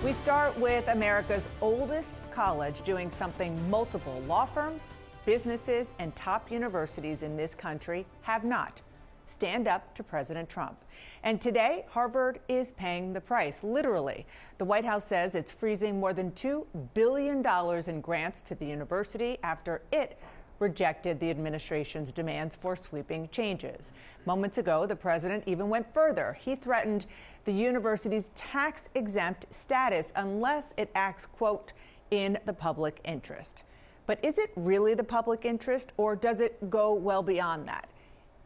We start with America's oldest college doing something multiple law firms, businesses, and top universities in this country have not. Stand up to President Trump. And today, Harvard is paying the price, literally. The White House says it's freezing more than $2 billion in grants to the university after it rejected the administration's demands for sweeping changes. Moments ago, the president even went further. He threatened the university's tax-exempt status unless it acts, quote, in the public interest. But is it really the public interest, or does it go well beyond that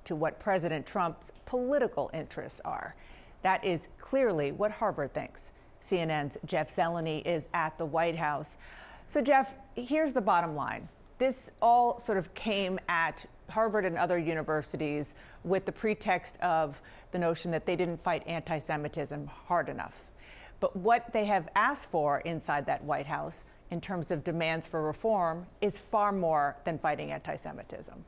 to what President Trump's political interests are? That is clearly what Harvard thinks. CNN's Jeff Zeleny is at the White House. So, Jeff, here's the bottom line. This all sort of came at Harvard and other universities with the pretext of the notion that they didn't fight anti-Semitism hard enough. But what they have asked for inside that White House in terms of demands for reform is far more than fighting anti-Semitism.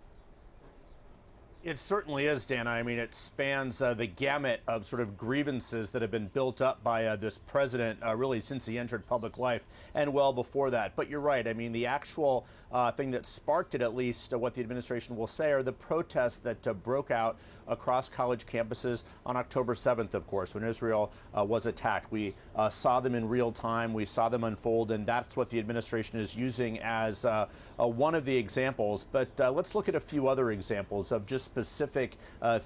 It certainly is, Dana. I mean, it spans the gamut of sort of grievances that have been built up by this president really since he entered public life and well before that. But you're right. I mean, the actual thing that sparked it, at least what the administration will say, are the protests that broke out across college campuses on October 7th, of course, when Israel was attacked. We saw them in real time. We saw them unfold, and that's what the administration is using as one of the examples. But let's look at a few other examples of just specific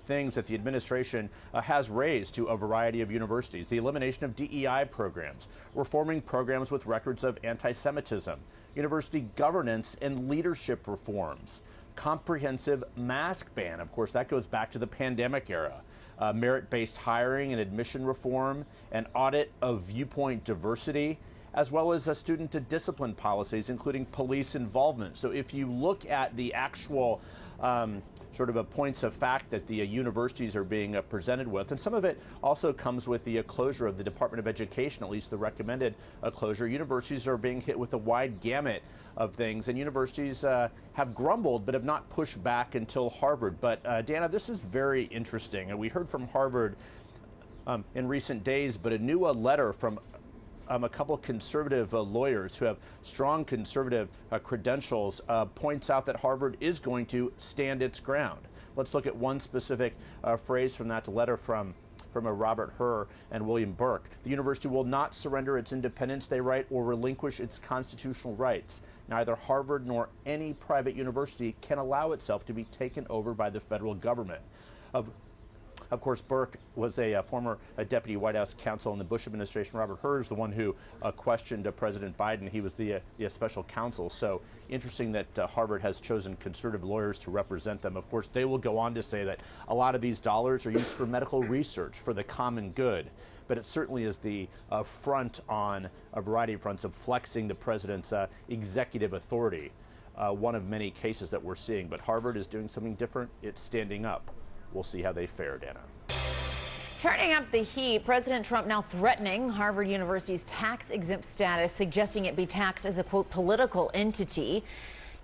things that the administration has raised to a variety of universities. The elimination of DEI programs, reforming programs with records of anti-Semitism, university governance and leadership reforms, comprehensive mask ban. Of course, that goes back to the pandemic era. Merit-based hiring and admission reform, an audit of viewpoint diversity, as well as student to discipline policies, including police involvement. So if you look at the actual sort of points of fact that the universities are being presented with, and some of it also comes with the closure of the Department of Education, at least the recommended closure. Universities are being hit with a wide gamut of things, and universities have grumbled but have not pushed back until Harvard. But Dana, this is very interesting, and we heard from Harvard in recent days, but a new letter from a couple of conservative lawyers who have strong conservative credentials points out that Harvard is going to stand its ground. Let's look at one specific phrase from that letter from Robert Herr and William Burke. The university will not surrender its independence, they write, or relinquish its constitutional rights. Neither Harvard nor any private university can allow itself to be taken over by the federal government. Of course, Burke was a former deputy White House counsel in the Bush administration. Robert Herr is the one who questioned President Biden. He was the special counsel. So interesting that Harvard has chosen conservative lawyers to represent them. Of course, they will go on to say that a lot of these dollars are used for medical research, for the common good. But it certainly is the front on a variety of fronts of flexing the president's executive authority, one of many cases that we're seeing. But Harvard is doing something different. It's standing up. We'll see how they fare, Dana. Turning up the heat, President Trump now threatening Harvard University's tax-exempt status, suggesting it be taxed as a, quote, political entity.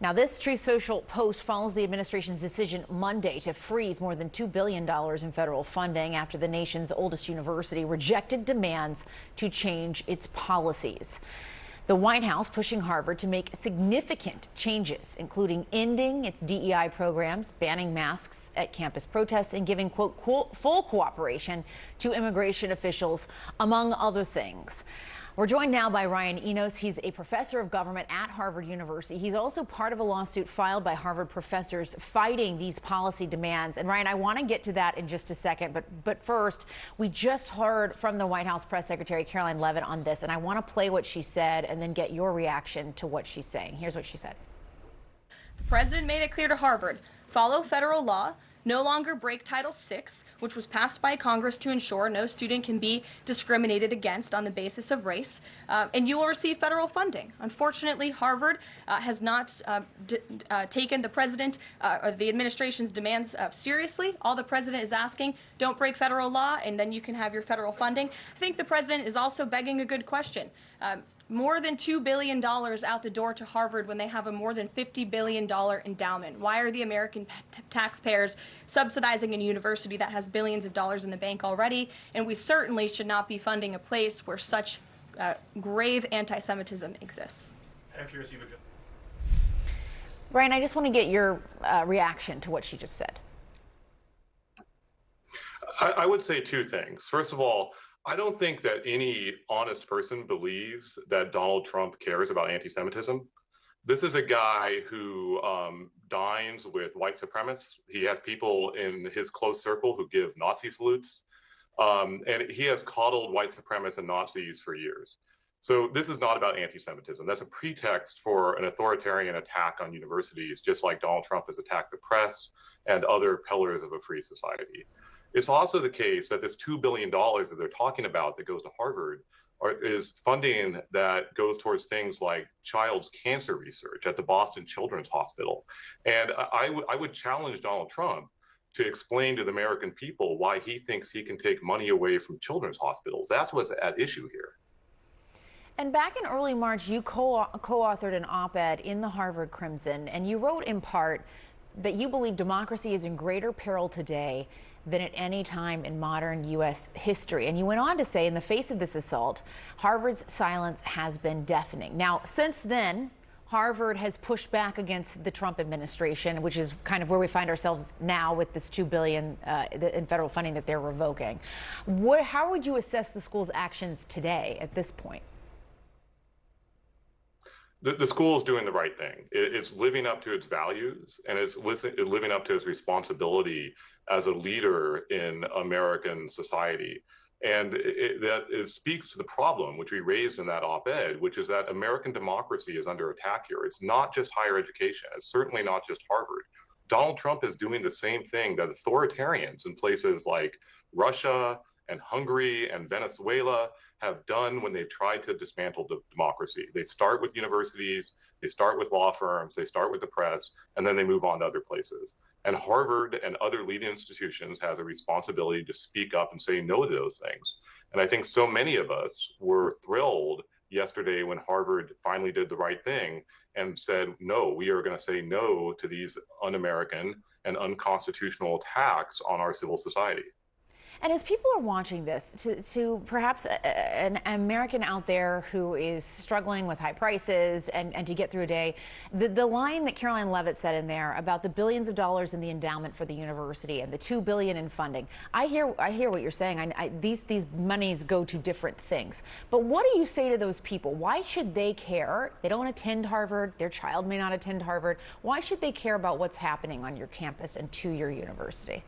Now, this Truth Social post follows the administration's decision Monday to freeze more than $2 billion in federal funding after the nation's oldest university rejected demands to change its policies. The White House pushing Harvard to make significant changes, including ending its DEI programs, banning masks at campus protests, and giving, quote, full cooperation to immigration officials, among other things. We're joined now by Ryan Enos. He's a professor of government at Harvard University. He's also part of a lawsuit filed by Harvard professors fighting these policy demands. And Ryan, I want to get to that in just a second. But first, we just heard from the White House Press Secretary Caroline Leavitt on this, and I want to play what she said and then get your reaction to what she's saying. Here's what she said. The president made it clear to Harvard, follow federal law, no longer break Title VI, which was passed by Congress to ensure no student can be discriminated against on the basis of race, and you will receive federal funding. Unfortunately, Harvard has not taken the president or the administration's demands seriously. All the president is asking, don't break federal law, and then you can have your federal funding. I think the president is also begging a good question. More than $2 billion out the door to Harvard when they have a more than $50 billion endowment. Why are the American taxpayers subsidizing a university that has billions of dollars in the bank already? And we certainly should not be funding a place where such grave anti-Semitism exists. Ryan, I just want to get your reaction to what she just said. I would say two things. First of all, I don't think that any honest person believes that Donald Trump cares about anti-Semitism. This is a guy who dines with white supremacists. He has people in his close circle who give Nazi salutes. And he has coddled white supremacists and Nazis for years. So this is not about anti-Semitism. That's a pretext for an authoritarian attack on universities, just like Donald Trump has attacked the press and other pillars of a free society. It's also the case that this $2 billion that they're talking about that goes to Harvard is funding that goes towards things like child's cancer research at the Boston Children's Hospital. And I would challenge Donald Trump to explain to the American people why he thinks he can take money away from children's hospitals. That's what's at issue here. And back in early March, you co-authored an op-ed in the Harvard Crimson, and you wrote in part that you believe democracy is in greater peril today than at any time in modern U.S. history. And you went on to say, in the face of this assault, Harvard's silence has been deafening. Now, since then, Harvard has pushed back against the Trump administration, which is kind of where we find ourselves now with this $2 billion in federal funding that they're revoking. How would you assess the school's actions today at this point? The school is doing the right thing. It's living up to its values, and it's living up to its responsibility as a leader in American society. And it speaks to the problem, which we raised in that op-ed, which is that American democracy is under attack here. It's not just higher education. It's certainly not just Harvard. Donald Trump is doing the same thing that authoritarians in places like Russia and Hungary and Venezuela have done when they've tried to dismantle democracy. They start with universities, they start with law firms, they start with the press, and then they move on to other places. And Harvard and other leading institutions has a responsibility to speak up and say no to those things. And I think so many of us were thrilled yesterday when Harvard finally did the right thing and said, no, we are going to say no to these un-American and unconstitutional attacks on our civil society. And as people are watching this, to perhaps an American out there who is struggling with high prices and to get through a day, the line that Caroline Levitt said in there about the billions of dollars in the endowment for the university and the $2 billion in funding, I hear what you're saying. These monies go to different things. But what do you say to those people? Why should they care? They don't attend Harvard. Their child may not attend Harvard. Why should they care about what's happening on your campus and to your university?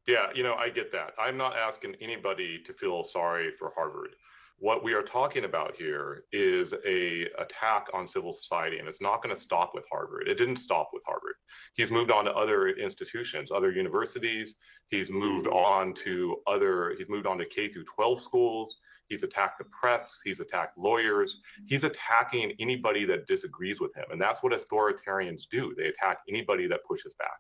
Yeah, I get that. I'm not asking anybody to feel sorry for Harvard. What we are talking about here is an attack on civil society, and it's not going to stop with Harvard. It didn't stop with Harvard. He's moved on to other institutions, other universities. He's moved on to K through 12 schools. He's attacked the press. He's attacked lawyers. He's attacking anybody that disagrees with him. And that's what authoritarians do. They attack anybody that pushes back.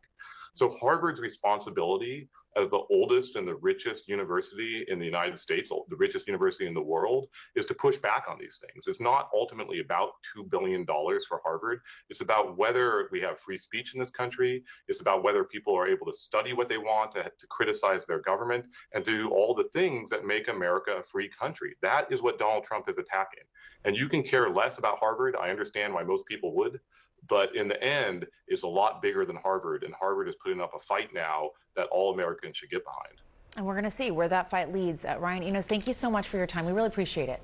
So Harvard's responsibility as the oldest and the richest university in the United States, the richest university in the world, is to push back on these things. It's not ultimately about $2 billion for Harvard. It's about whether we have free speech in this country. It's about whether people are able to study what they want, to criticize their government, and do all the things that make America a free country. That is what Donald Trump is attacking. And you can care less about Harvard. I understand why most people would. But in the end, it's a lot bigger than Harvard, and Harvard is putting up a fight now that all Americans should get behind. And we're going to see where that fight leads. Ryan Enos, thank you so much for your time. We really appreciate it.